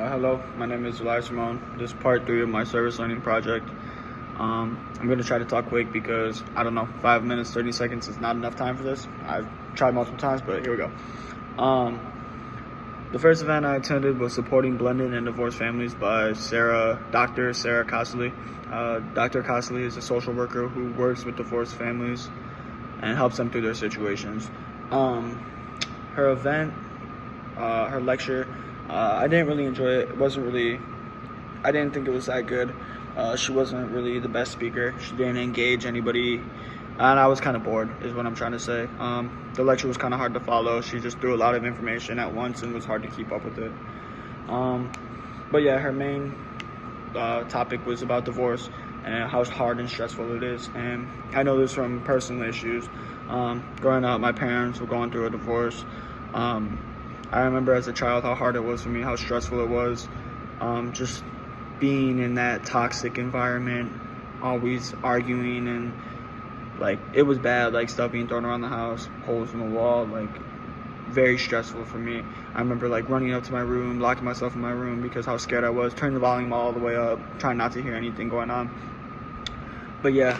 Hello, my name is Elias Ramon. This is part 3 of my service learning project. I'm going to try to talk quick because, I don't know, 5 minutes, 30 seconds is not enough time for this. I've tried multiple times, but here we go. The first event I attended was supporting blended and divorced families by Dr. Sarah Cosley. Dr. Cosley is a social worker who works with divorced families and helps them through their situations. Her lecture, I didn't really enjoy it. I didn't think it was that good. She wasn't really the best speaker. She didn't engage anybody, and I was kind of bored, is what I'm trying to say. The lecture was kind of hard to follow. She just threw a lot of information at once and was hard to keep up with it. But yeah, her main topic was about divorce and how hard and stressful it is. And I know this from personal issues. Growing up, my parents were going through a divorce. I remember as a child how hard it was for me, how stressful it was, just being in that toxic environment, always arguing, and like it was bad, like stuff being thrown around the house, holes in the wall, like very stressful for me. I remember like running up to my room, locking myself in my room because how scared I was, turning the volume all the way up, trying not to hear anything going on. But yeah,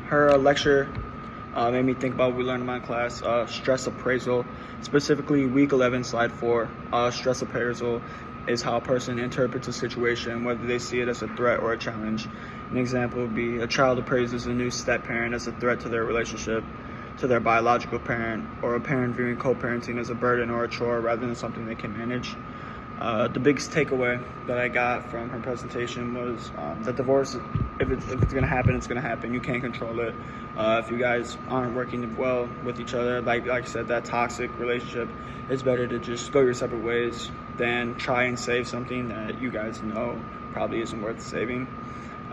her lecture made me think about what we learned in my class, stress appraisal, specifically week 11, slide 4. Stress appraisal is how a person interprets a situation, whether they see it as a threat or a challenge. An example would be a child appraises a new step-parent as a threat to their relationship to their biological parent, or a parent viewing co-parenting as a burden or a chore rather than something they can manage. The biggest takeaway that I got from her presentation was that divorce, if it's going to happen, it's going to happen. You can't control it. If you guys aren't working well with each other, like I said, that toxic relationship, it's better to just go your separate ways than try and save something that you guys know probably isn't worth saving.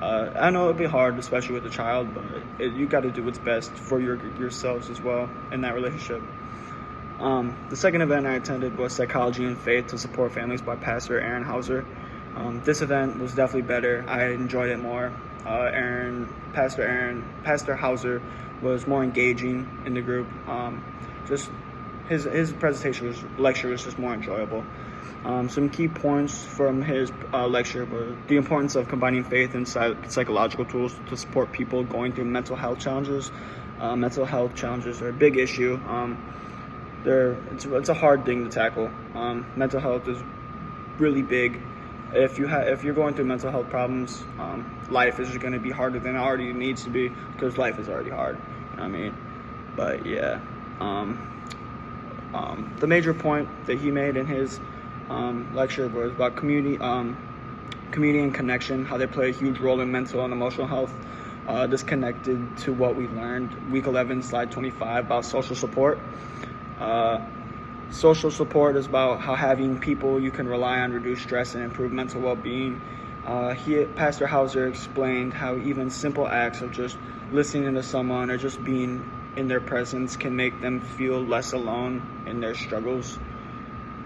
I know it'll be hard, especially with a child, but you got to do what's best for yourselves as well in that relationship. The second event I attended was Psychology and Faith to Support Families by Pastor Aaron Hauser. This event was definitely better. I enjoyed it more. Pastor Hauser was more engaging in the group. Just his lecture was just more enjoyable. Some key points from his lecture were the importance of combining faith and psychological tools to support people going through mental health challenges. Mental health challenges are a big issue. It's a hard thing to tackle. Mental health is really big. If you're going through mental health problems, life is going to be harder than it already needs to be because life is already hard. You know what I mean? But yeah, the major point that he made in his lecture was about community and connection, how they play a huge role in mental and emotional health. This connected to what we learned week 11, slide 25, about social support. Social support is about how having people you can rely on reduce stress and improve mental well-being. Pastor Hauser explained how even simple acts of just listening to someone or just being in their presence can make them feel less alone in their struggles.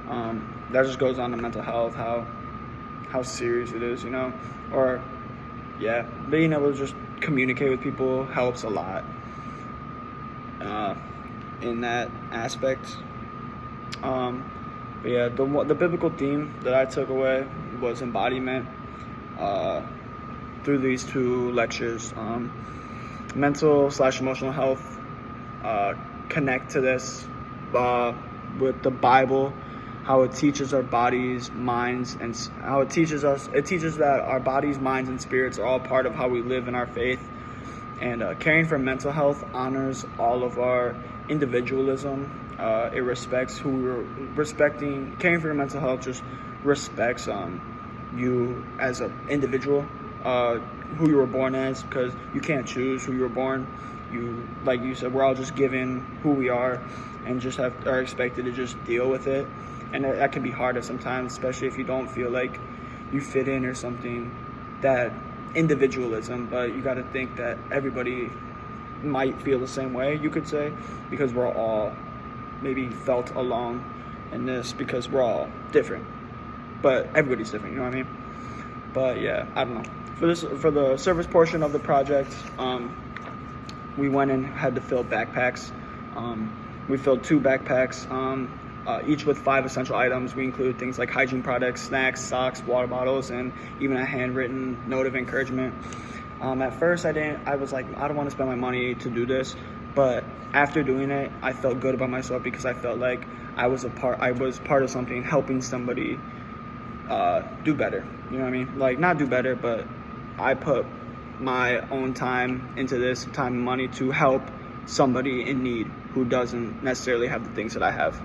That just goes on to mental health, how serious it is, you know? Or, yeah, being able to just communicate with people helps a lot in that aspect. But yeah, the biblical theme that I took away was embodiment through these two lectures. Mental/emotional health connect to this with the Bible, how it teaches our bodies, minds, and how it teaches that our bodies, minds, and spirits are all part of how we live in our faith. And caring for mental health honors all of our individualism. It respects caring for your mental health just respects you as an individual, who you were born as, because you can't choose who you were born. Like you said, we're all just given who we are and just are expected to just deal with it. And that can be harder sometimes, especially if you don't feel like you fit in or something. That individualism, but you got to think that everybody might feel the same way, you could say, because we're all maybe felt alone in this because we're all different, but everybody's different, you know what I mean? But yeah, I don't know. For the service portion of the project, we went and had to fill backpacks. We filled 2 backpacks. each with 5 essential items. We include things like hygiene products, snacks, socks, water bottles, and even a handwritten note of encouragement. At first, I was like, I don't want to spend my money to do this, but after doing it, I felt good about myself because I felt like I was part of something, helping somebody do better. You know what I mean? Like, not do better, but I put my own time into this, time and money, to help somebody in need who doesn't necessarily have the things that I have.